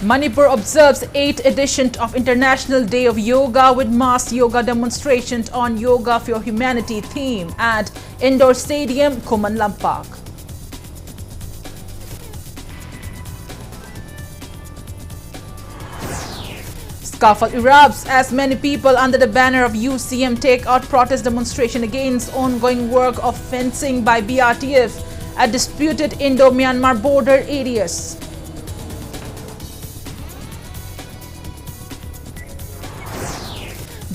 Manipur observes 8th edition of International Day of Yoga with mass yoga demonstrations on Yoga for Humanity theme at Indoor Stadium, Kumanlampak. Scuffle erupts as many people under the banner of UCM take out protest demonstration against ongoing work of fencing by BRTF at disputed Indo-Myanmar border areas.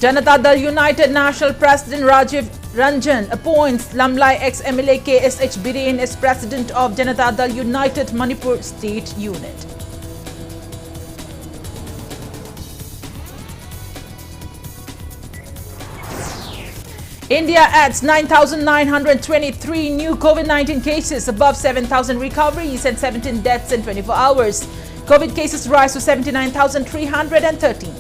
Janata Dal United National President Rajiv Ranjan appoints Lamlai ex-MLA KSH Biren as President of Janata Dal United Manipur State Unit. India adds 9,923 new COVID-19 cases, above 7,000 recoveries and 17 deaths in 24 hours. COVID cases rise to 79,313.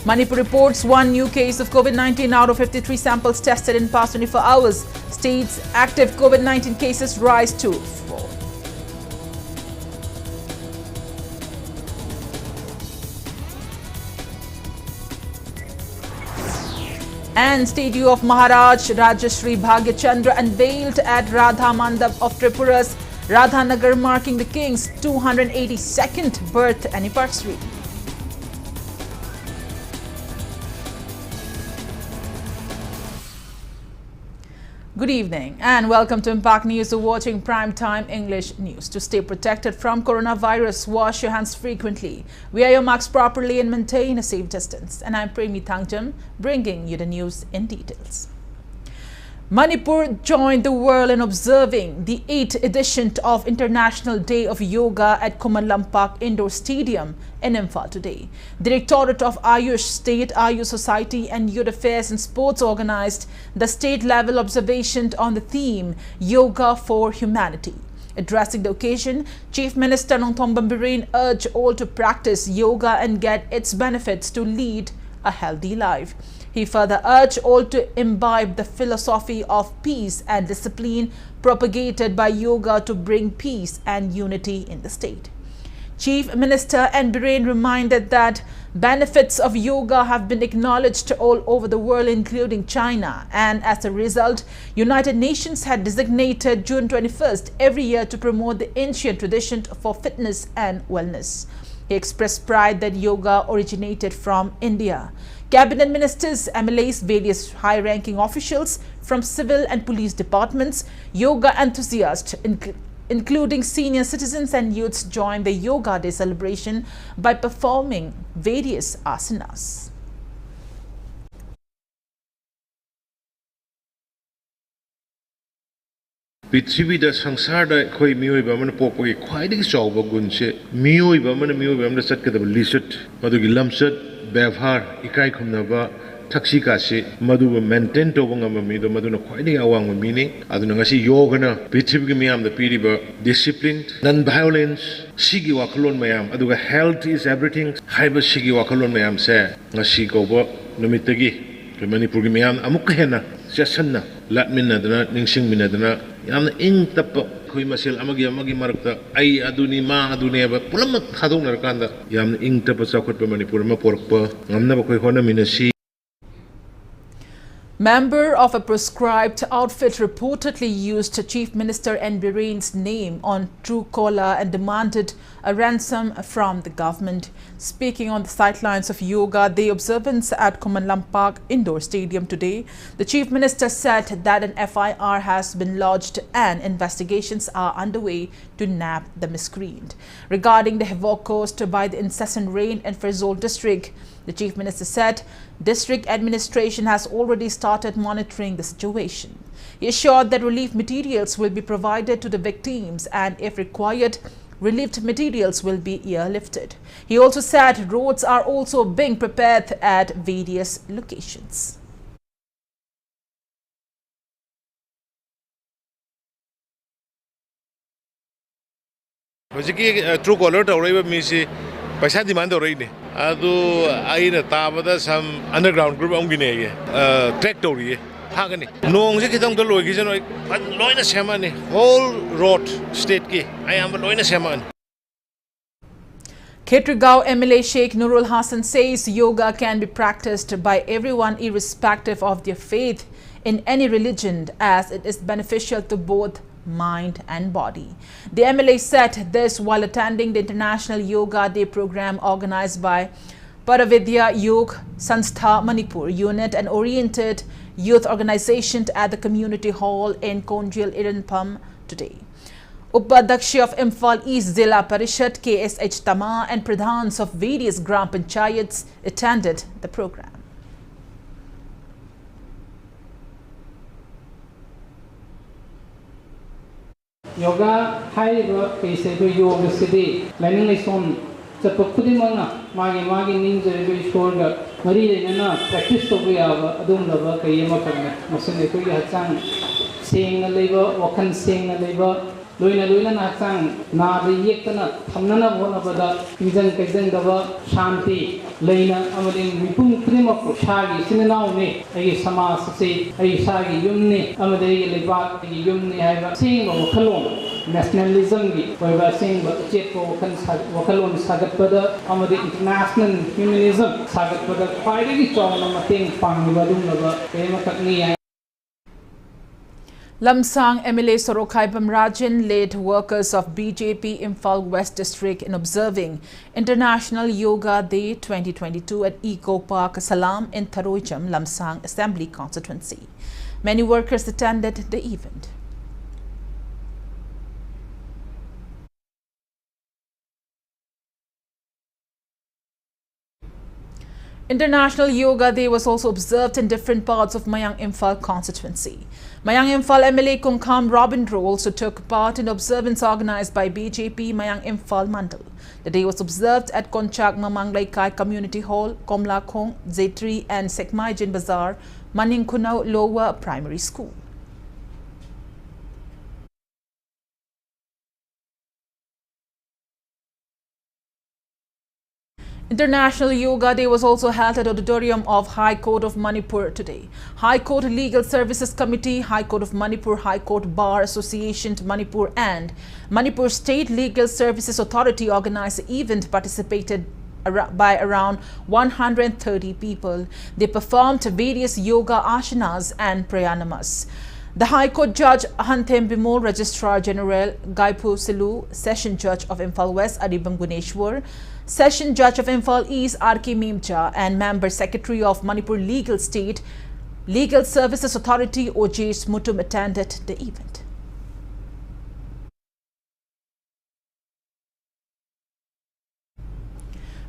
Manipur reports 1 new case of COVID-19 out of 53 samples tested in past 24 hours. State's active COVID-19 cases rise to 4. And statue of Maharaj Rajashri Bhagyachandra unveiled at Radha Mandap of Tripura's Radhanagar, marking the king's 282nd birth anniversary. Good evening and welcome to Impact News. You're watching Primetime English News. To stay protected from coronavirus, wash your hands frequently, wear your masks properly and maintain a safe distance. And I'm PREMI THANGJAM, bringing you the news in details. Manipur joined the world in observing the 8th edition of International Day of Yoga at Kumanlampak Indoor Stadium in Imphal today. Directorate of Ayush State, Ayush Society and Youth Affairs and Sports organized the state-level observation on the theme Yoga for Humanity. Addressing the occasion, Chief Minister Nongthombam Biren urged all to practice yoga and get its benefits to lead a healthy life. He further urged all to imbibe the philosophy of peace and discipline propagated by yoga to bring peace and unity in the state. Chief Minister N. Biren reminded that benefits of yoga have been acknowledged all over the world, including China, and as a result, United Nations had designated June 21st every year to promote the ancient tradition for fitness and wellness. He expressed pride that yoga originated from India. Cabinet ministers, MLAs, various high-ranking officials from civil and police departments, yoga enthusiasts, including senior citizens and youths, joined the Yoga Day celebration by performing various asanas. पृथ्वी संसार कोई मियोइब मन पोपगे ख्वाइदगी चौब गुणसे मियोइब मन मियोइब मन चटकदब लिसट मदुगी लमसट व्यवहार इकाई खुमनबा थक्सी कासे मदुब maintain तोब ngam मदुना ख्वाइदगी अवांग mini अदुना ngasi योगना Prithvi मियाम the पीरिब discipline non violence सिगी वाखलोन मयाम अदुगा health is everything HYBE सिगी वाखलोन मयाम से ngasi कोब नमितगी Manipur मियाम अमुक हेना सेसन्ना लाटमिनदना निंगसिंगमिनदना यामना इंग तप खोई मसेल अमगी मरकता आई अदुनी मा अदुनेबा पुलम खादोंनरकांदा यामना इंग तप चौखटप मणिपुर मा पोरकप ngamnaba khoi honaminasi. Member of a proscribed outfit reportedly used Chief Minister N. Biren's name on Truecaller and demanded a ransom from the government. Speaking on the sidelines of Yoga Day observance at Kumanlampak Indoor Stadium today, the Chief Minister said that an FIR has been lodged and investigations are underway to nab the miscreant. Regarding the havoc caused by the incessant rain in Faizol district, the Chief Minister said district administration has already started monitoring the situation. He assured that relief materials will be provided to the victims and, if required, relief materials will be airlifted. He also said roads are also being prepared at various locations. Truecaller tawraiba misi paisa demand tawraine adu aina tabada some underground group amgine track tawri phagani nong je kitang to loi gi janoi loina semani whole road state ki I am loina semani. Khetragaon MLA Sheikh Nurul Hassan says yoga can be practiced by everyone irrespective of their faith in any religion as it is beneficial to both mind and body. The MLA said this while attending the International Yoga Day program organized by Paravidya Yog Sanstha Manipur Unit and Oriented Youth Organization at the Community Hall in Konjil Iranpam today. Upadakshi of Imphal East Zilla Parishad KSH Tama and Pradhans of various Gram Panchayats attended the program. Yoga high case yoga city learning lesson chapukudi mana magi ninja shoulder mari na practice to be adum lava kayema karne masane ko hachang sing leba wakan sing leba loina na hachang na yekna thamna bona bada injang kaijang daba shanti leina amadin mipum krima ko shagi sinnaw ne ai samas se ai shagi yumne amadai leba yumne haiba sing bo khalon nationalism gi oiba sing ba chet ko wakalon sagat pada amadi international humanism sagat pada khwaidi gi chawna mateng pangba dum laba kema kakni Lamsang MLA Sorokai Bamrajan led workers of BJP Imphal West District in observing International Yoga Day 2022 at Eco Park Salam in THANGJAM, Lamsang Assembly Constituency. Many workers attended the event. International Yoga Day was also observed in different parts of Mayang Imphal constituency. Mayang Imphal MLA Kungkham Robin also took part in observance organized by BJP Mayang Imphal Mandal. The day was observed at Konchak Mamanglaikai Community Hall, Komlakhong, Zetri and Sekmaijin Bazaar, Maningkunau Lower Primary School. International Yoga Day was also held at Auditorium of High Court of Manipur today. High Court Legal Services Committee, High Court of Manipur, High Court Bar Association Manipur and Manipur State Legal Services Authority organized the event participated by around 130 people. They performed various yoga asanas and pranayamas. The High Court Judge Hanthem Bimol, Registrar General Gaipu Silu, Session Judge of Imphal West Adibam Guneshwar, Session Judge of Imphal East R.K. Mimcha and Member Secretary of Manipur Legal State Legal Services Authority O.J. Smutum attended the event.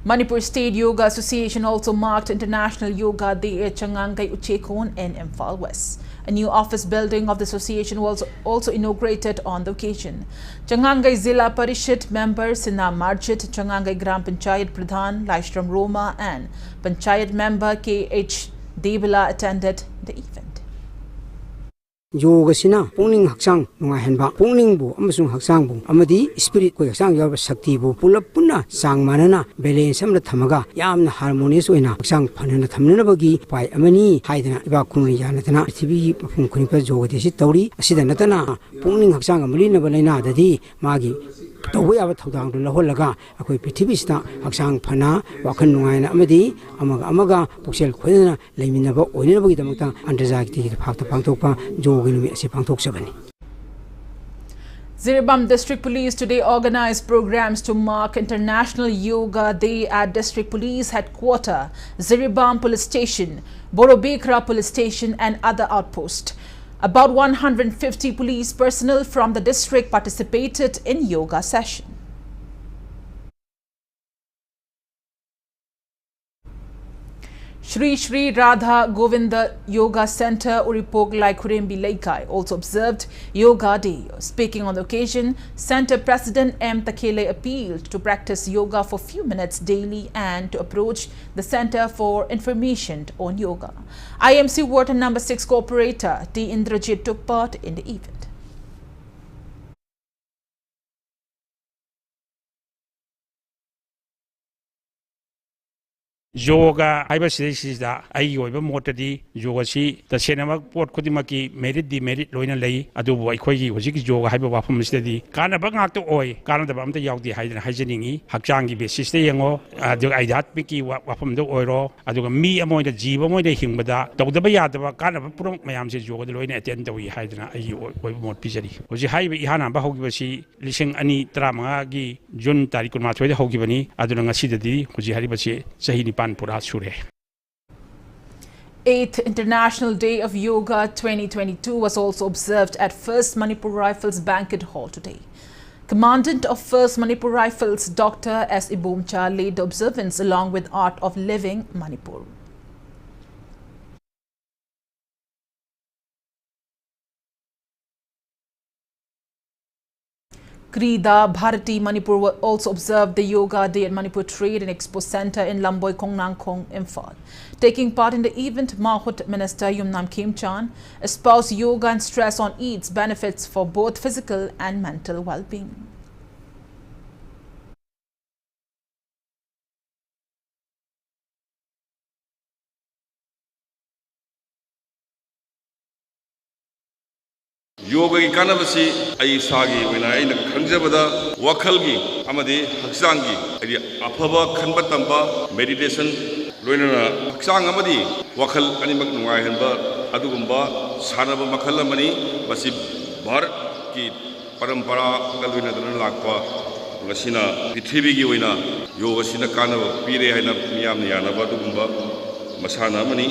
Manipur State Yoga Association also marked International Yoga Day at Changangai Uchekon in Imphal West. A new office building of the association was also inaugurated on the occasion. Changangai Zilla Parishad member Sina Marjit, Changangai Gram Panchayat Pradhan Laishram Roma and Panchayat member K.H. Devila attended the event. Yoga sina pungning haksang nunga henba pungning bu amasung haksang bu amadi spirit ko haksang yaw sakti bu pulap punna sang manana balance amna thamaga yamna harmonious oina haksang phanana thamnana bagi pai amani haidana iba kunni yanatana prithvi pung khuni pa yoga desi tauri asida natana pungning haksang amali na balaina dadi magi tawai aba thodang du laholaga akoi prithvi sita haksang phana wakhan nungaina amadi amaga puksel khoina leiminaba oina bagi damakta antajagti phakta pangtokpa Ziribam District Police today organized programs to mark International Yoga Day at District Police Headquarters, Ziribam Police Station, Borobekra Police Station and other outposts. About 150 police personnel from the district participated in yoga session. Shri Shri Radha Govinda Yoga Center, Uripog Laikurembi Laikai, also observed Yoga Day. Speaking on the occasion, Center President M. Takele appealed to practice yoga for few minutes daily and to approach the center for information on yoga. IMC Ward number 6 Cooperator T. Indrajit took part in the event. Yoga, I was this that I over motadi, yoga see, the cinema port Kudimaki, merit loina lay, adu Waikogi, was yoga hyper from study. Kana bang to oi, Kana the Bamta Yaki hygienic, Hakjangi be sister yango, do I that Piki wapum the oiro, adu me among the Jiva moy the Himbada, Dr. Bayata, Kana Prum, Mayam says yoga the loina attend the way hiding a more pizzary. Was a high Hana Bahogi, listening any Tramagi, Jun Tarikuma, the Hogibani, Adunanga Sidadi, which you had Sahini. 8th International Day of Yoga 2022 was also observed at 1st Manipur Rifles Banquet Hall today. Commandant of 1st Manipur Rifles, Dr. S. Ibomcha, led the observance along with Art of Living Manipur. Krida Bharati Manipur also observed the Yoga Day at Manipur Trade and Expo Center in Lamboy Kongnangkong, Imphal. Taking part in the event, Mahut Minister Yumnam Khemchan espoused yoga and stress on its benefits for both physical and mental well-being. Yoga ki kanabasi ai sagi wena ai na khangjabada wakhalgi amadi haksangi ai afaba khanba tamba meditation loina haksang amadi wakhal animak nungai hanba adugumba sanaba makhal amani basi bharat ki parampara galwina dana lakpa ngasina prithvi gi wena yoga sina kanaba pire haina miyam ni yana ba adugumba masana amani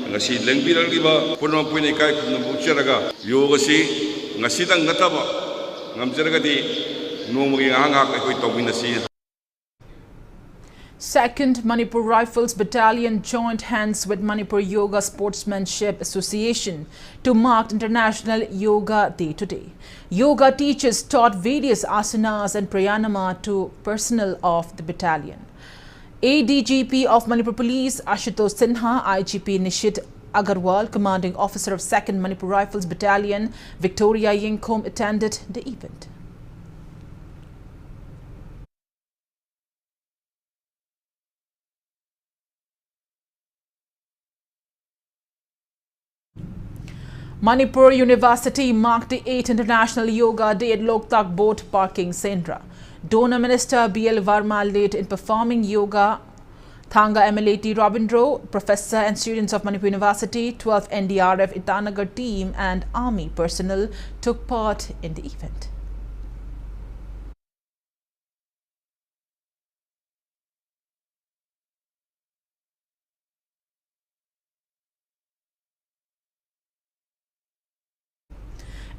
ngasi lengbiraliba purna puine kai khumna bucharaga yoga si ngasi dang nataba ngamjaragadi nomugi angak koi tawinasi. 2nd Manipur Rifles Battalion joined hands with Manipur Yoga Sportsmanship Association to mark International Yoga Day today. Yoga teachers taught various asanas and pranayama to personnel of the battalion. ADGP of Manipur Police Ashutosh Sinha, IGP Nishit Agarwal, Commanding Officer of 2nd Manipur Rifles Battalion, Victoria Yingkom, attended the event. Manipur University marked the 8th International Yoga Day at Loktak Boat Parking, Sendra. Donor Minister B.L. Varma led in performing yoga. Thanga MLAT Robindro, professor and students of Manipur University, 12th NDRF Itanagar team and army personnel took part in the event.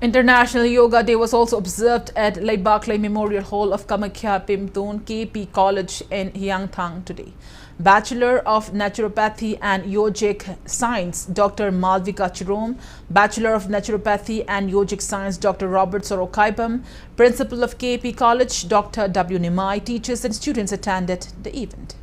International Yoga Day was also observed at Leibaklai Memorial Hall of Kamakhya Pimton KP College in Hyangthang today. Bachelor of Naturopathy and Yogic Science, Dr. Malvika Chirom, Bachelor of Naturopathy and Yogic Science, Dr. Robert Sorokaibam, Principal of KP College, Dr. W. Nimai, teachers and students attended the event.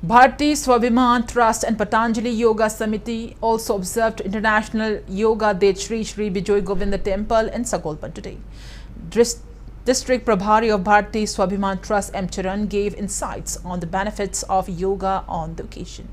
Bharati Swabhiman Trust and Patanjali Yoga Samiti also observed International Yoga Day at Shri Shri Bijoy Govinda Temple in Sagolpan today. District Prabhari of Bharati Swabhiman Trust M. Charan gave insights on the benefits of yoga on the occasion.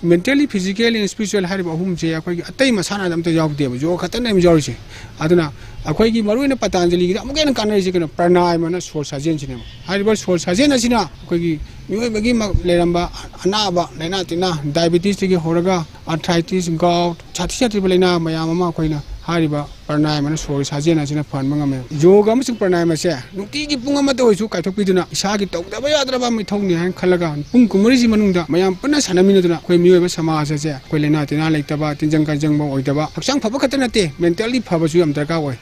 Mentally, physically, and spiritually, hari bahum je. Akwai atai masana dam to jawab deba. Jo khatan na major je. Aduna akwai ki maru na Patanjali ki amuke na kanai je kana pranayama na swar sajen je ne. Hari bar swar sajen na sina akwai ki nyoi bagi leramba anaba lena tina diabetes ki horaga arthritis gout chati lena mayam ma akwai na hari ba pranayama na swar sajen na sina phan mangame. Yoga ma sing pranayama se nukti ki punga ma to hoisu kai thokpi duna isa ki to da ba yadra ba mi thongni han khalaga pung kumari ji manung da mayam pana sanami duna akwai mioi ba samaj se akwai lena tina leitaba tinjang kanjang ba oitaba haksang phaba khatana te mentally phaba su am darka oi.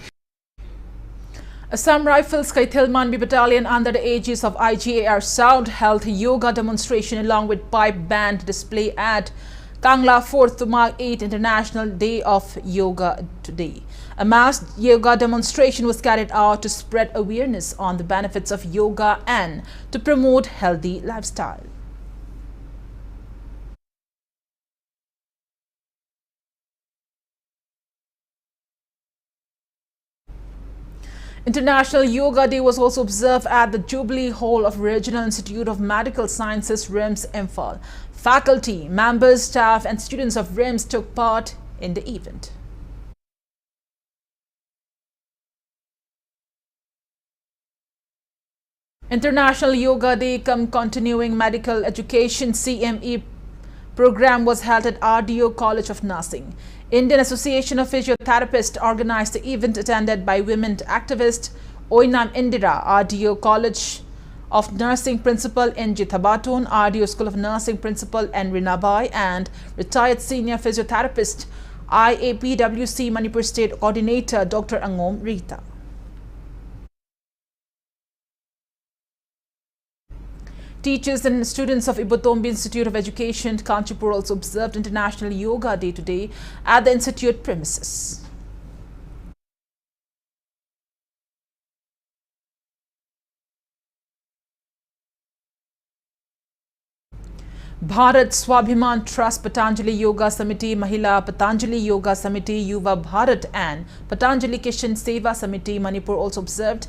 Assam Rifles Kaithil Manbi Battalion under the aegis of IGAR Sound held yoga demonstration along with pipe band display at Kangla 4th to mark 8th International Day of Yoga today. A mass yoga demonstration was carried out to spread awareness on the benefits of yoga and to promote healthy lifestyle. International Yoga Day was also observed at the Jubilee Hall of Regional Institute of Medical Sciences, RIMS, Imphal. Faculty, members, staff and students of RIMS took part in the event. International Yoga Day cum Continuing Medical Education CME program was held at RDO College of Nursing. Indian Association of Physiotherapists organized the event attended by women activist Oinam Indira, RDO College of Nursing Principal N.G. Thabatun, RDO School of Nursing Principal N. Rinabai, and retired senior physiotherapist IAPWC Manipur State Coordinator Dr. Angom Rita. Teachers and students of Ibotombi Institute of Education, Kanchipur, also observed International Yoga Day today at the institute premises. Bharat Swabhiman Trust, Patanjali Yoga Samiti, Mahila Patanjali Yoga Samiti, Yuva Bharat and Patanjali Kishan Seva Samiti, Manipur also observed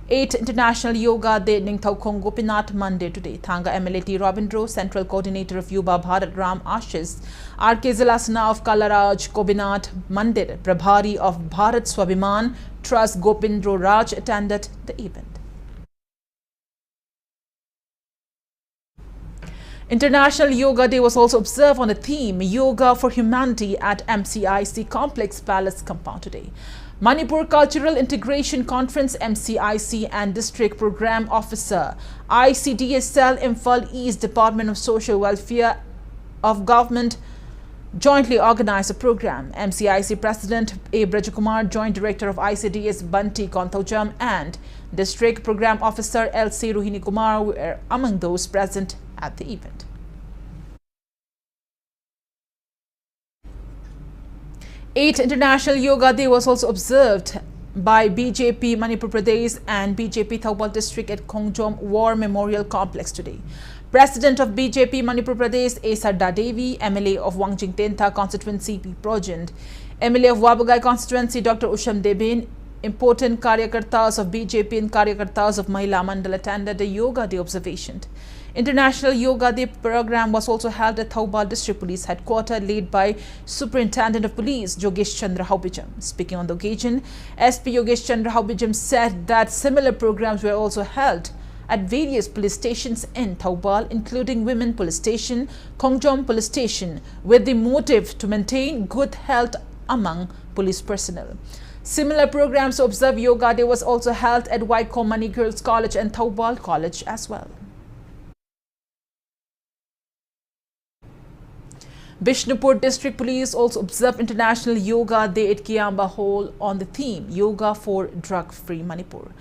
8th International Yoga Day Ningthaukhong Gopinath Monday today. Thanga MLA T. Robindro, Central Coordinator of Yuva Bharat Ram Ashish, R.K. Zilasana of Kalaraj Gopinath Mandir, Prabhari of Bharat Swabhiman Trust Gopindro Raj attended the event. International Yoga Day was also observed on the theme Yoga for Humanity at MCIC Complex Palace Compound today. Manipur Cultural Integration Conference MCIC and District Program Officer ICDSL Imphal East Department of Social Welfare of Government jointly organized a program. MCIC President A. Brajakumar, Joint Director of ICDS Bunty THANGJAM and District Program Officer LC Rohini Kumar were among those present at the event. Eighth International Yoga Day was also observed by BJP Manipur Pradesh and BJP Thoubal District at THANGJAM War Memorial Complex today. President of BJP Manipur Pradesh A. Sarda Devi, MLA of Wangjing Tentha Constituency P. Projend, MLA of Wabagai Constituency Dr. Usham Debin, important Karyakartas of BJP and Karyakartas of Mahila Mandal attended the Yoga Day observation. International Yoga Day program was also held at Thoubal District Police Headquarters, led by Superintendent of Police Yogesh Chandra Haubijam. Speaking on the occasion, SP Yogesh Chandra Haubijam said that similar programs were also held at various police stations in Thoubal, including Women Police Station, THANGJAM Police Station, with the motive to maintain good health among police personnel. Similar programs to observe Yoga Day was also held at Waikomani Girls College and Thoubal College as well. Bishnupur District Police also observed International Yoga Day at Kiamba Hall on the theme Yoga for Drug-Free Manipur.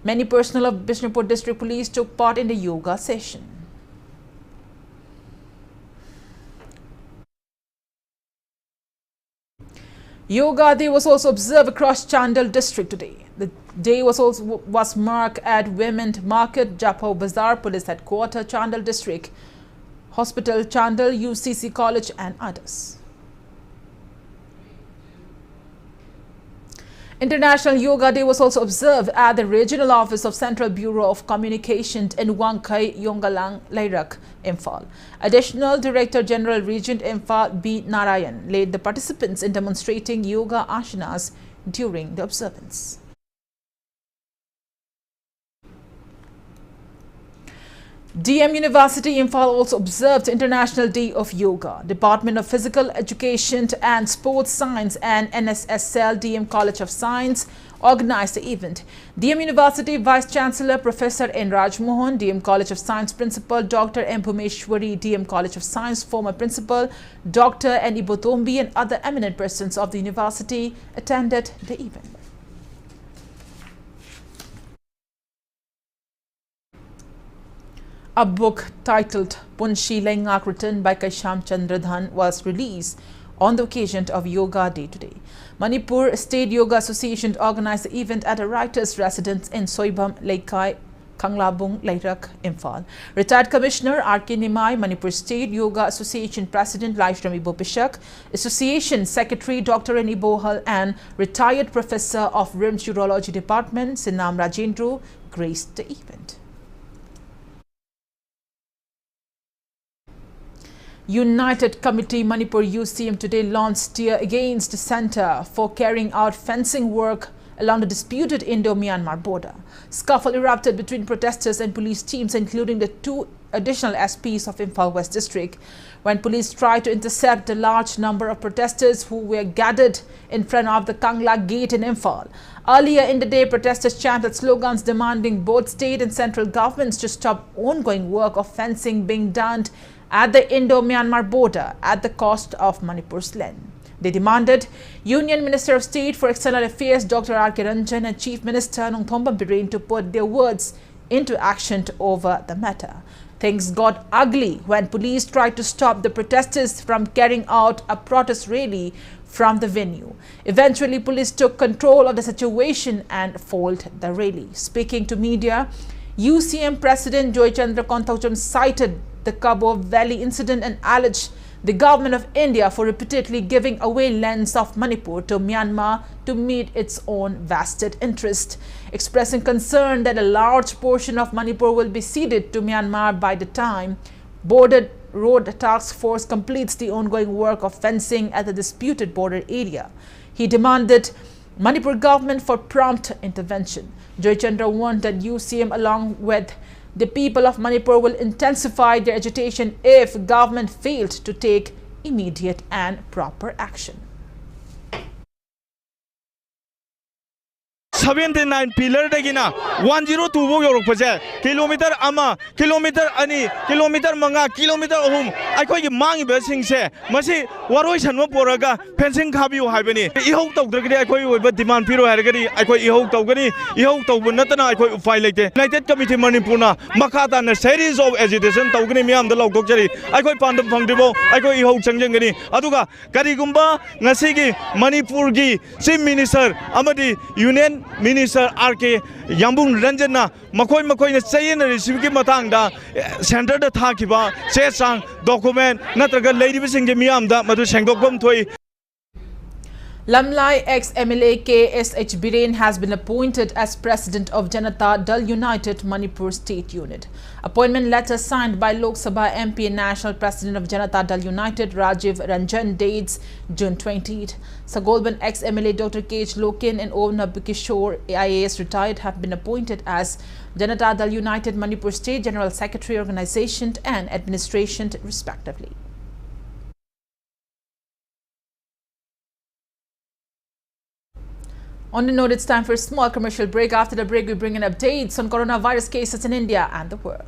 Many personnel of Bishnupur District Police took part in the yoga session. Yoga Day was also observed across Chandal District today. The day was marked at Women Market, Japo Bazaar, Police Headquarters, Chandal District Hospital, Chandal, UCC College and others. International Yoga Day was also observed at the Regional Office of Central Bureau of Communication in Wangkai, Yongalang, Lairak, Imphal. Additional Director General Regent Imphal B. Narayan led the participants in demonstrating yoga asanas during the observance. DM University Imphal also observed International Day of Yoga. Department of Physical Education and Sports Science and NSSL DM College of Science organized the event. DM University Vice Chancellor Professor N. Rajmohan, DM College of Science Principal Dr. M. Bhumeshwari, DM College of Science former Principal Dr. N. Ibotombi and other eminent persons of the university attended the event. A book titled Punshi Laingak, written by Kaisham Chandradhan, was released on the occasion of Yoga Day today. Manipur State Yoga Association organized the event at a writer's residence in Soibam, Laikai, Kanglabung, Lairak, Imphal. Retired Commissioner R.K. Nimai, Manipur State Yoga Association President Laishrami Bopishak, Association Secretary Dr. Reni Bohal and retired Professor of RIMS Urology Department Sinam Rajendru graced the event. United Committee Manipur UCM today launched steer against the Centre for carrying out fencing work along the disputed Indo-Myanmar border. Scuffle erupted between protesters and police teams, including the 2 additional SPs of Imphal West District, when police tried to intercept a large number of protesters who were gathered in front of the Kangla Gate in Imphal. Earlier in the day, protesters chanted slogans demanding both state and central governments to stop ongoing work of fencing being done at the Indo-Myanmar border at the cost of Manipur's land. They demanded Union Minister of State for External Affairs Dr. R.K. Ranjan and Chief Minister Nongthombam Bireen to put their words into action over the matter. Things got ugly when police tried to stop the protesters from carrying out a protest rally from the venue. Eventually, police took control of the situation and foiled the rally. Speaking to media, UCM President Joy Chandra Konthaujam cited the Cabo Valley incident and alleged the government of India for repeatedly giving away lands of Manipur to Myanmar to meet its own vested interest, expressing concern that a large portion of Manipur will be ceded to Myanmar by the time Border Road Task Force completes the ongoing work of fencing at the disputed border area. He demanded Manipur government for prompt intervention. Joy Chandra warned that UCM along with the people of Manipur will intensify their agitation if government failed to take immediate and proper action. 79 pillar dagina 102 bo yorok pase kilometer ama kilometer ani kilometer manga kilometer ohum aikoi gi mangi be singse masi waroi sanmo poraga fencing khabiu haibani ihou tawdragri aikoi oiba demand piro hargari aikoi ihou tawgani ihou tawbu natana aikoi upai leite United Committee Manipurna makata na series of agitation tawgani miam da lok dokjari aikoi pandam phangdibo aikoi ihou changjengani aduga karigumba ngasi gi Manipur gi Chief Minister amadi Union Minister R.K. Yambung Ranjana Makoi Makoi na Sayan Rishiki Matanga Center the Takiba Chesang document Natraga Lady Sing Miam da Madu Sangokam Toy. Lamlai ex-MLA K.S.H. Bireen has been appointed as President of Janata Dal United Manipur State Unit. Appointment letter signed by Lok Sabha MP and National President of Janata Dal United Rajiv Ranjan dates June 20th. Sagolban ex-MLA Dr. K.H. Lokin and Om Nabikishore IAS retired have been appointed as Janata Dal United Manipur State General Secretary Organization and Administration respectively. On the note, it's time for a small commercial break. After the break, we bring in updates on coronavirus cases in India and the world.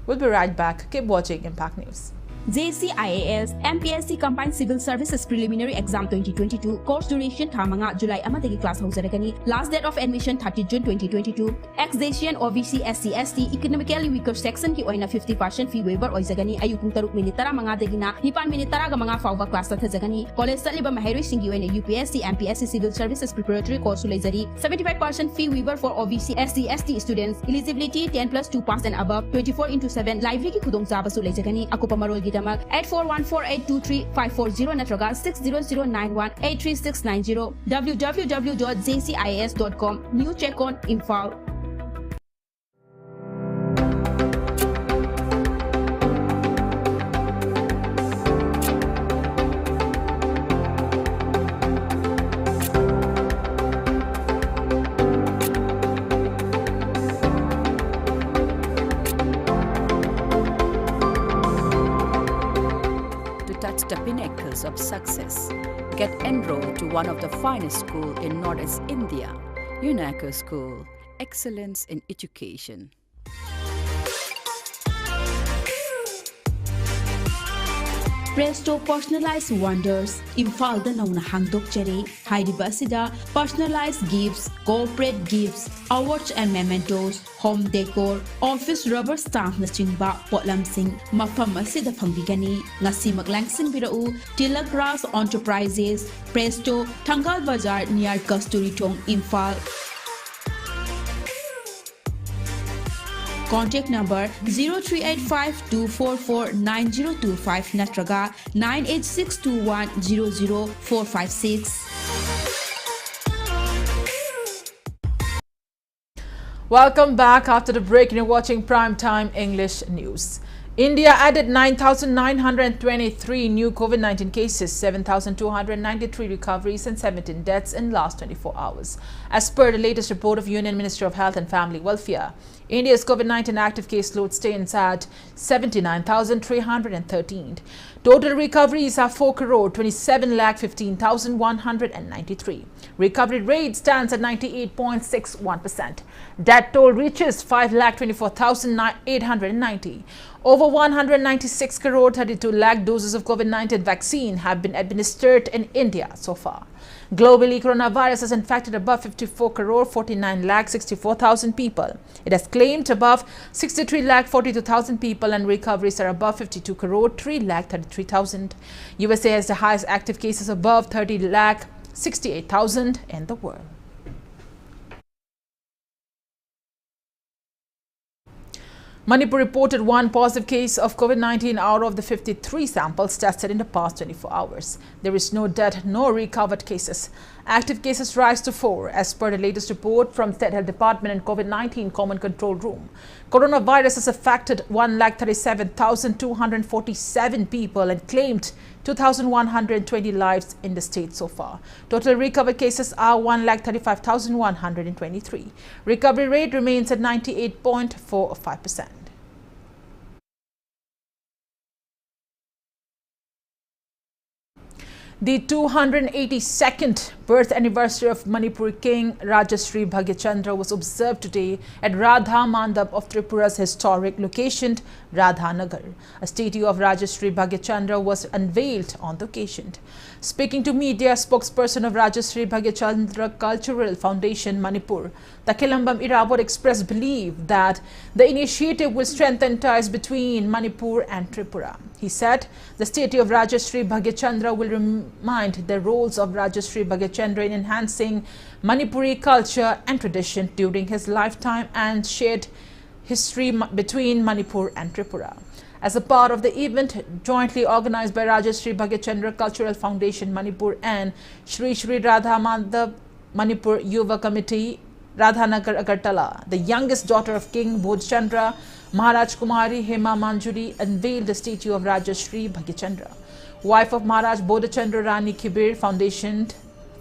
We'll be right back. Keep watching Impact News. JCIAS MPSC Combined Civil Services Preliminary Exam 2022 course duration Thamanga July Amadagi class Hausarakani. Last date of admission 30 June 2022. Ex-Asian OBC SC ST economically weaker section ki oina 50% fee waiver oizagani ayupung taruk minute tara mga dagina nipan minute tara ga mga fauba class tathajagani. College saliba mahiroi singi oina UPSC MPSC Civil Services Preparatory course ulaizari 75% fee waiver for OBC SC ST students. Eligibility 10+2 pass and above 24/7 library ki khudong jaba sulaizagani. Ako pamarol 8414823540 natraga 60091836690 www.jcis.com. New check on Imphal. The pinnacles of success. Get enrolled to one of the finest schools in Northeast India, UNACO School, Excellence in Education. Presto Personalized Wonders, Imphal da nauna handok jare, Hairiba sida, personalized gifts, corporate gifts, awards and mementos, home decor, office rubber stamp na chingba, potlam sing, mafam asida pangbigani, ngasi maglangsing birau, Tila Grass Enterprises, Presto, Tangal Bazaar near Kasturi Tong, Imphal. Contact number 0385-244-9025 natraga 98621-00456. Welcome back after the break and you're watching Primetime English News. India added 9,923 new COVID-19 cases, 7,293 recoveries and 17 deaths in last 24 hours. As per the latest report of Union Ministry of Health and Family Welfare, India's COVID-19 active case load stands at 79,313. Total recoveries are 4,27,15,193. Recovery rate stands at 98.61%. Death toll reaches 5,24,890. Over 196 crore 32 lakh doses of COVID-19 vaccine have been administered in India so far. Globally, coronavirus has infected above 54 crore 49 lakh 64,000 people. It has claimed above 63 lakh 42,000 people and recoveries are above 52 crore 3 lakh 33,000. USA has the highest active cases above 30 lakh 68,000 in the world. Manipur reported one positive case of COVID-19 out of the 53 samples tested in the past 24 hours. There is no death, no recovered cases. Active cases rise to 4 as per the latest report from State Health Department and COVID-19 Common Control Room. Coronavirus has affected 1,37,247 people and claimed 2,120 lives in the state so far. Total recovered cases are 1,35,123. Recovery rate remains at 98.45%. The 282nd birth anniversary of Manipuri King Rajashri Bhagyachandra was observed today at Radha Mandap of Tripura's historic location, Radhanagar. A statue of Rajashri Bhagyachandra was unveiled on the occasion. Speaking to media, spokesperson of Rajashri Bhagyachandra Cultural Foundation, Manipur, Takilambam Irabor expressed belief that the initiative will strengthen ties between Manipur and Tripura. He said the statue of Rajashri Bhagyachandra will remind the roles of Rajashri Bhagyachandra in enhancing Manipuri culture and tradition during his lifetime and shared history between Manipur and Tripura. As a part of the event jointly organized by Rajashri Bhagyachandra Cultural Foundation Manipur and Shri Shri Radha Mandap Manipur Yuva Committee, Radhanagar Agartala, the youngest daughter of King Bodhchandra, Maharaj Kumari Hema Manjuri unveiled the statue of Rajashri Bhagyachandra. Wife of Maharaj Bodhchandra Rani Kibir Foundation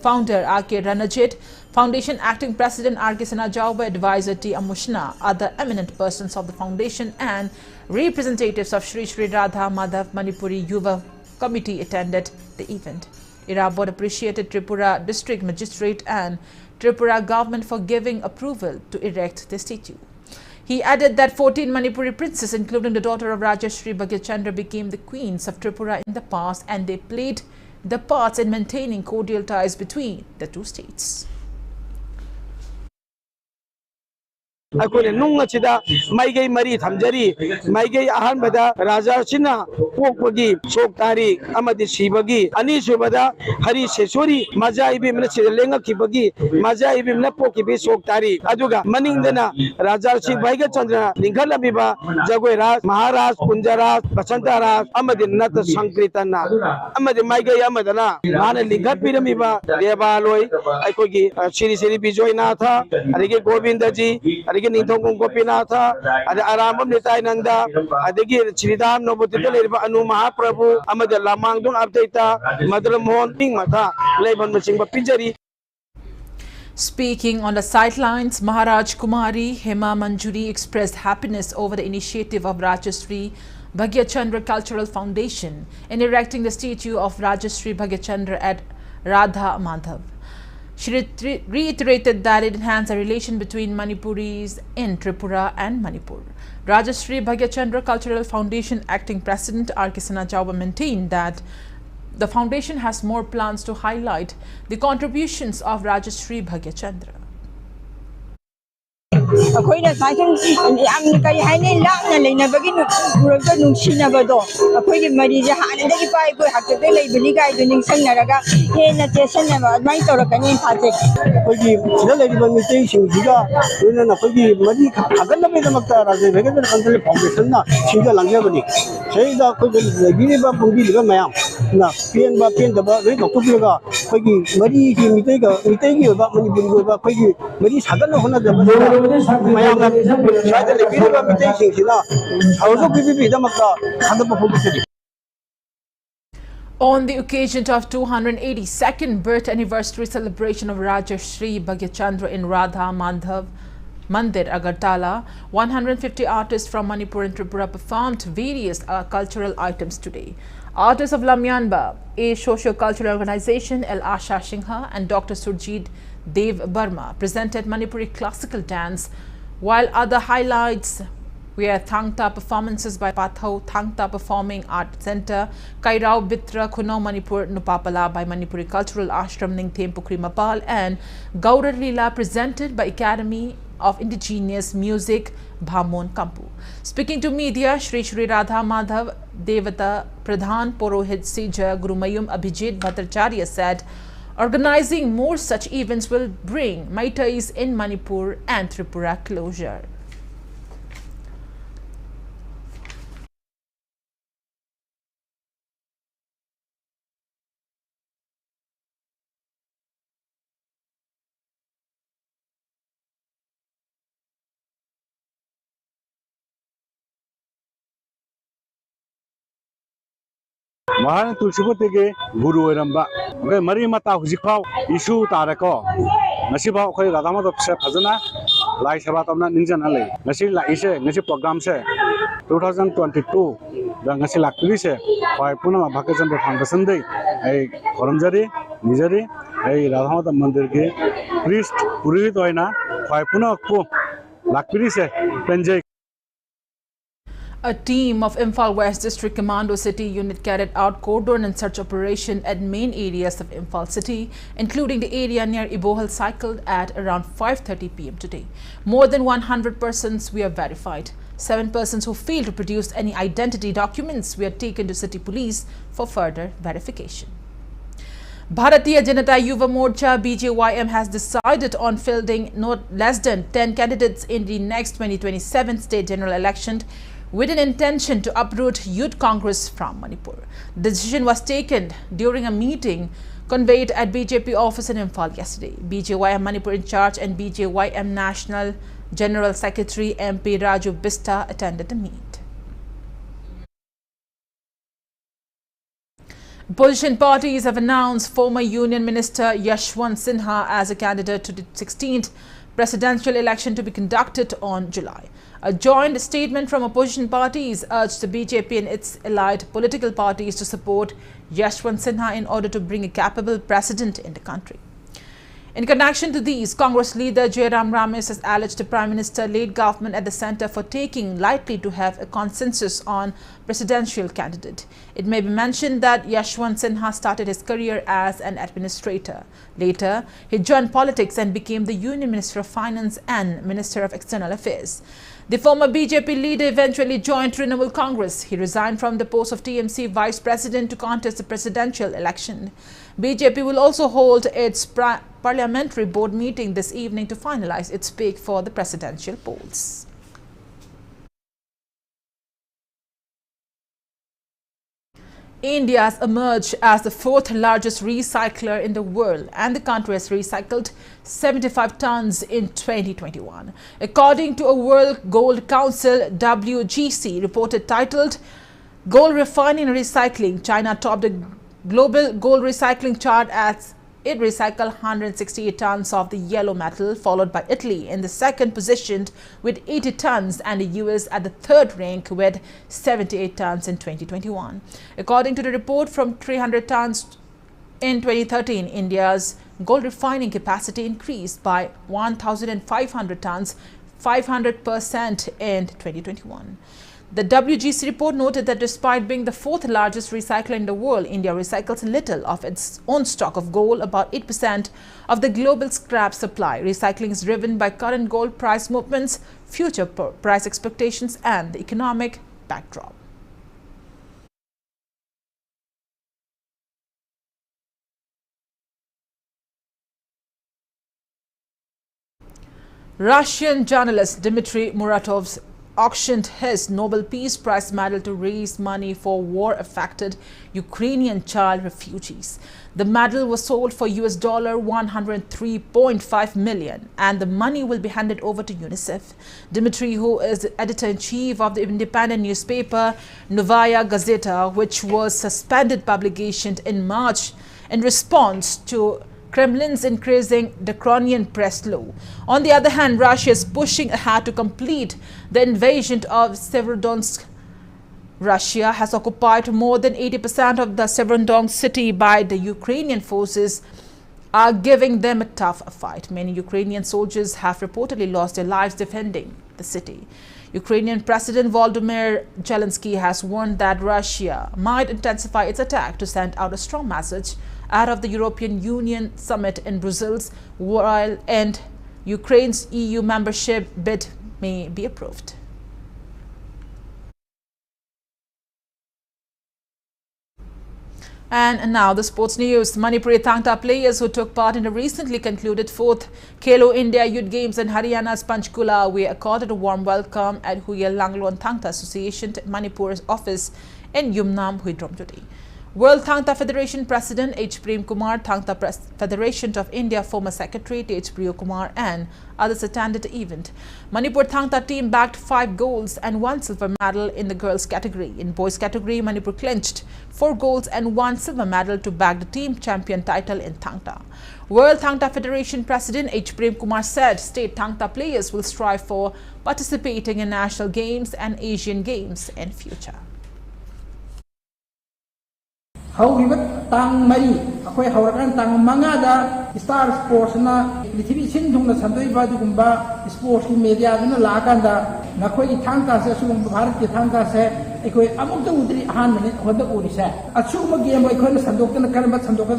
founder R.K. Ranajit, Foundation Acting President R.K. Sinajauba, Advisor T. Amushna, other eminent persons of the Foundation and representatives of Shri Shri Radha Madhav Manipuri Yuva Committee attended the event. Irabor appreciated Tripura District Magistrate and Tripura government for giving approval to erect the statue. He added that 14 Manipuri princes, including the daughter of Rajashri Bhagyachandra, became the queens of Tripura in the past and they played the parts in maintaining cordial ties between the two states. अकोने नुंग चिदा माइगई मरी थमजरी माइगई आहन बदा राजा सिना पोकपगी सोकतारी अमदि शिबगी अनि सुबदा हरि सेसोरी मजा इबि मन सिलेंग किबगी मजा इबि मन पोकिबि सोकतारी अदुगा मनिंगदना राजा सि भाइगा चंद्र निंगलबिबा जगोय राज महाराज कुंजराज बसंतराज अमदि नत संकृतना अमदि माइगई अमदना मान लिंगत पिरमिबा देवालोय अकोगी Shri Shri Vijaynath अरिगे Govindji Ninthong Gopinatha, Arambam Nitainanda, Adigi Chidam Nobutil, Anu Mahaprabhu, Amada Lamangdung Abdata, Madramon, Mata, Leban Machimba Pinjari. Speaking on the sidelines, Maharaj Kumari Hema Manjuri expressed happiness over the initiative of Rajashri Bhagyachandra Cultural Foundation in erecting the statue of Rajashri Bhagyachandra at Radha Madhav. She reiterated that it enhanced the relation between Manipuris in Tripura and Manipur. Rajashri Bhagyachandra Cultural Foundation Acting President R.K. Sinajauba maintained that the foundation has more plans to highlight the contributions of Rajashri Bhagyachandra. ꯑꯩꯈꯣꯏꯅ ꯁꯥꯏꯁꯨꯝ ꯌꯥꯝ ꯀꯔꯤ ꯍꯥꯏꯅꯤ ꯂꯥꯞꯅ ꯂꯩꯅꯕꯒꯤ ꯎꯔꯛꯇ ꯅꯨꯡꯁꯤꯅꯕꯗꯣ ꯑꯩꯈꯣꯏꯒꯤ ꯃꯔꯤꯁꯦ ꯍꯥꯟꯅꯗꯒꯤ ꯏꯄꯥ ꯏꯄꯨ ꯍꯥꯛꯇꯛꯇ ꯂꯩꯕꯅꯤ ꯀꯥꯏꯗꯣ ꯅꯤꯡꯁꯤꯡꯅꯔꯒ ꯍꯦꯟꯅ ꯆꯦꯠꯁꯟꯅꯕ ꯑꯗꯨꯃꯥꯏꯅ ꯇꯧꯔꯛꯀꯅꯤ ꯏꯝꯐꯥꯜꯁꯦ ꯑꯩꯈꯣꯏꯒꯤ ꯁꯤꯗ ꯂꯩꯔꯤꯕ ꯃꯤꯇꯩꯁꯤꯡꯁꯤꯒ ꯂꯣꯏꯅꯅ ꯑꯩꯈꯣꯏꯒꯤ ꯃꯔꯤ ꯐꯒꯠꯅꯕꯒꯤꯗꯃꯛꯇ ꯔꯥꯖ꯭ꯌ ꯚꯦꯒꯦꯟꯗ꯭ꯔ ꯀꯜꯆꯔꯦꯜ ꯐꯥꯎꯟꯗꯦꯁꯟꯅ ꯁꯤꯡꯖ ꯂꯥꯡꯖꯕꯅꯤ ꯁꯤꯗ ꯑꯩꯈꯣꯏꯒꯤ ꯂꯩꯕꯤꯔꯤꯕ ꯄꯨꯟꯕꯤꯔꯤꯕ ꯃꯌꯥꯝꯅ ꯄꯦꯟꯕ ꯄꯦꯟꯗꯕ ꯂꯣꯏ ꯂꯧꯊꯣꯛꯄꯤꯔꯒ ꯑꯩꯈꯣꯏꯒꯤ ꯃꯔꯤꯒꯤ ꯃꯤꯇꯩꯒꯤ ꯑꯣꯏꯕ ꯃꯅꯤꯄꯨꯔꯒꯤ ꯑꯣꯏꯕ ꯑꯩꯈꯣꯏꯒꯤ ꯃꯔꯤ ꯁꯥꯒꯠꯅ ꯍꯣꯠꯅꯖꯕꯁꯤꯗ ꯃꯌꯥꯝꯅ ꯁ꯭ꯋꯥꯏꯗ ꯂꯩꯕꯤꯔꯤꯕ ꯃꯤꯇꯩꯁꯤꯡꯁꯤꯅ ꯁꯍꯣꯖꯣꯛ ꯄꯤꯕꯤꯕꯒꯤꯗꯃꯛꯇ ꯊꯥꯒꯠꯄ ꯐꯣꯡꯗꯣꯛꯆꯔꯤ. On the occasion of 282nd birth anniversary celebration of Raja Shri Bhagyachandra in Radha Madhav Mandir, Agartala, 150 artists from Manipur and Tripura performed various cultural items today. Artists of Lamyanba, a socio-cultural organization, El Asha Singha and Dr. Surjit Dev Burma presented Manipuri classical dance, while other highlights were Thangta performances by Pathau Thangta Performing Art Center, Kairao Bitra Kuno Manipur Nupapala by Manipuri Cultural Ashram Ningthem Pukri Mapal, and Gaurar Leela presented by Academy of Indigenous Music Bhamon Kampu. Speaking to media, Shri Shri Radha Madhav Devata Pradhan Purohit Sija Gurumayum Abhijit Bhattacharya said, organizing more such events will bring Maitais in Manipur and Tripura closure. महान तुलसीपुर के गुरु ओरंबा मरी मता हुजिफाव issue तारको नसीबाव खै राधामा दपसे फजना लाई सेवा तमना निंजना ले नसी लाइसे नसी programme से 2022 दा नसी लाक्री से फाइ पुना भाग्यचंद्र फाउंडेशन दे ए करमजारी निजरी ए राधामा मंदिर के प्रीस्ट पुरोहित होइना फाइ पुना को लाक्री से पेंजे. A team of Imphal West District Commando City Unit carried out cordon and search operation at main areas of Imphal City, including the area near Ibohal Cycle at around 5:30 p.m. today. More than 100 persons were verified. 7 persons who failed to produce any identity documents were taken to City Police for further verification. Bharatiya Janata Yuva Morcha BJYM has decided on fielding not less than 10 candidates in the next 2027 state general election, with an intention to uproot Youth Congress from Manipur. The decision was taken during a meeting conveyed at BJP office in Imphal yesterday. BJYM Manipur in charge and BJYM National General Secretary MP Raju Bista attended the meet. Opposition parties have announced former Union Minister Yashwant Sinha as a candidate to the 16th presidential election to be conducted on July. A joint statement from opposition parties urged the BJP and its allied political parties to support Yashwant Sinha in order to bring a capable president in the country. In connection to these, Congress leader Jairam Ramesh has alleged the Prime Minister led government at the centre for taking lightly to have a consensus on presidential candidate. It may be mentioned that Yashwant Sinha started his career as an administrator. Later, he joined politics and became the Union Minister of Finance and Minister of External Affairs. The former BJP leader eventually joined Trinamool Congress. He resigned from the post of TMC Vice President to contest the presidential election. BJP will also hold its parliamentary board meeting this evening to finalize its pick for the presidential polls. India has emerged as the 4th largest recycler in the world, and the country has recycled 75 tons in 2021. According to a World Gold Council WGC report titled Gold Refining and Recycling, China topped the global gold recycling chart as it recycled 168 tons of the yellow metal, followed by Italy in the second position with 80 tons and the US at the third rank with 78 tons in 2021. According to the report, from 300 tons in 2013, India's gold refining capacity increased by 1,500 tons 500% in 2021. The WGC report noted that despite being the fourth largest recycler in the world, India recycles little of its own stock of gold, about 8% of the global scrap supply. Recycling is driven by current gold price movements, future price expectations, and the economic backdrop. Russian journalist Dmitry Muratov auctioned his Nobel Peace Prize medal to raise money for war-affected Ukrainian child refugees. The medal was sold for US $103.5 million, and the money will be handed over to UNICEF. Dmitry, who is the editor-in-chief of the independent newspaper Novaya Gazeta, which was suspended publication in March in response to Kremlin's increasing draconian press law. On the other hand, Russia is pushing ahead to complete the invasion of Severodonetsk. Russia has occupied more than 80% of the Severodonetsk city by the Ukrainian forces are giving them a tough fight. Many Ukrainian soldiers have reportedly lost their lives defending the city. Ukrainian President Volodymyr Zelensky has warned that Russia might intensify its attack to send out a strong message out of the European Union summit in Brussels, while Ukraine's EU membership bid may be approved. And now the sports news. Manipuri Thangta players who took part in the recently concluded 4th Khelo India Youth Games in Haryana's Panchkula were accorded a warm welcome at Huyal Langlon Thangta Association Manipur's office in Yumnam, Huidrom today. World Thangta Federation President H. Prem Kumar, Thangta Federation of India former Secretary H. Priyo Kumar and others attended the event. Manipur Thangta team bagged 5 golds and 1 silver medal in the girls category. In boys category, Manipur clinched 4 golds and 1 silver medal to bag the team champion title in Thangta. World Thangta Federation President H. Prem Kumar said state Thangta players will strive for participating in national games and Asian games in future. However, Tang Mari, Akoi Horakan Tang Mangada, Star Sports na Litivi Sindung the Sandoi Badumba, Sports Media in the Laganda, Nakoi Tanka Sasum Bharati Tanka said, Ekoi among the Udri hand what the Uri said. Assume again by Kona Sandokan Karamat Sandoka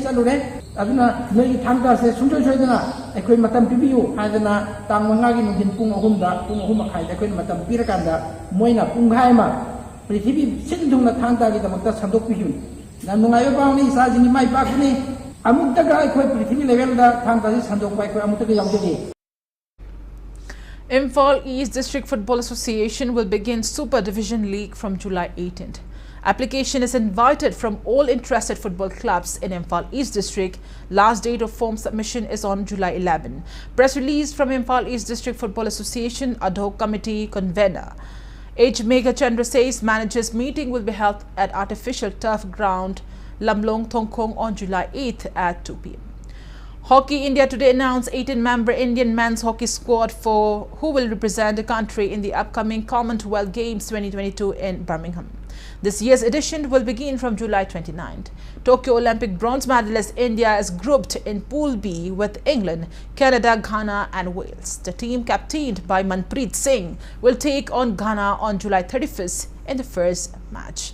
Salure, Aduna, Lady Tanka says, Sunjo Jodana, Ekoi Matam Pibu, Adana, Tamangagi in Pungahunda, Pungahumakai, Ekoi Matam Pirakanda, Moina Punghaima. Prithibi sindung na thangta gi damakta sandok pi hun na nungayo pauni sa jini mai pak ni amukta ga khoi prithibi level da thangta ji sandok pai khoi amukta ga yaujegi. Imphal East District Football Association will begin Super Division League from July 18th. Application is invited from all interested football clubs in Imphal East District. Last date of form submission is on July 11. Press release from Imphal East District Football Association ad hoc committee convener H. Megha Chandra says managers meeting will be held at artificial turf ground Lamlong Thongkong on July 8th at 2 p.m. Hockey India today announced 18-member Indian men's hockey squad for who will represent the country in the upcoming Commonwealth Games 2022 in Birmingham. This year's edition will begin from July 29th. Tokyo Olympic bronze medalist India is grouped in Pool B with England, Canada, Ghana and Wales. The team captained by Manpreet Singh will take on Ghana on July 31st in the first match.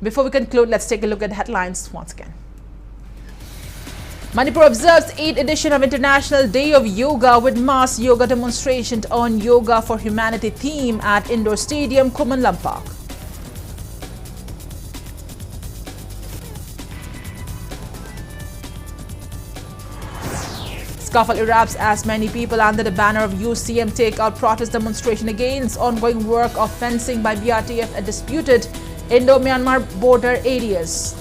Before we conclude, let's take a look at the headlines once again. Manipur observes 8th edition of International Day of Yoga with mass yoga demonstration on Yoga for Humanity theme at Indoor Stadium, Kumanlam Park. Scuffle erupts as many people under the banner of UCM take out protest demonstration against ongoing work of fencing by BRTF at disputed Indo-Myanmar border areas.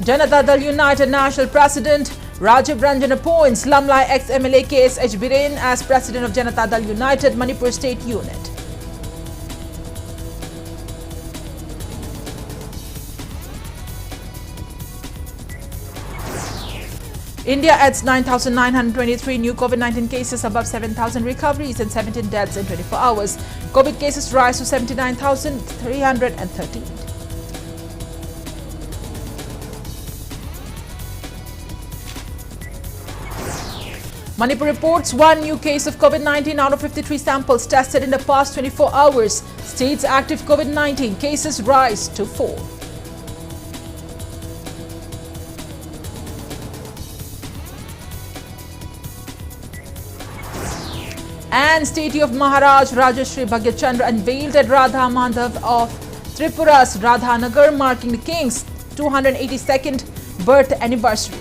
Janata Dal United National President Rajiv Ranjan appoints Lamlai ex-MLA KSH Biren as President of Janata Dal United Manipur State Unit. India adds 9,923 new COVID-19 cases, above 7,000 recoveries and 17 deaths in 24 hours. COVID cases rise to 79,313. Manipur reports 1 new case of COVID-19 out of 53 samples tested in the past 24 hours. State's active COVID-19 cases rise to 4. And statue of Maharaj Rajashri Bhagyachandra unveiled at Radha Madhav of Tripura's Radhanagar, marking the king's 282nd birth anniversary.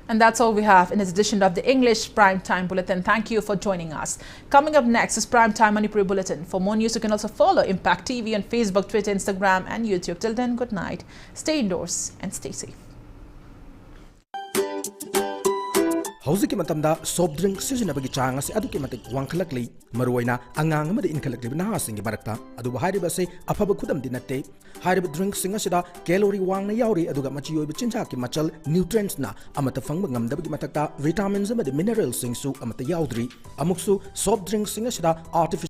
And that's all we have in this edition of the English Primetime Bulletin. Thank you for joining us. Coming up next is Primetime Manipuri Bulletin. For more news, you can also follow Impact TV on Facebook, Twitter, Instagram and YouTube. Till then, good night. Stay indoors and stay safe. Hauzik matamda soft drink sizinabagi chang ase aduki matik wangkhalakli maruaina angang amadi inkhalakli na singi barakta adu hariba se afaba khudam dinate hariba drink singa sida calorie wangna yauri aduga machi yoiba chinja ki machal nutrients na amata fangba ngamdabagi matakta vitamins amadi minerals singsu amata yaudri amuksu soft drink singa sida artificial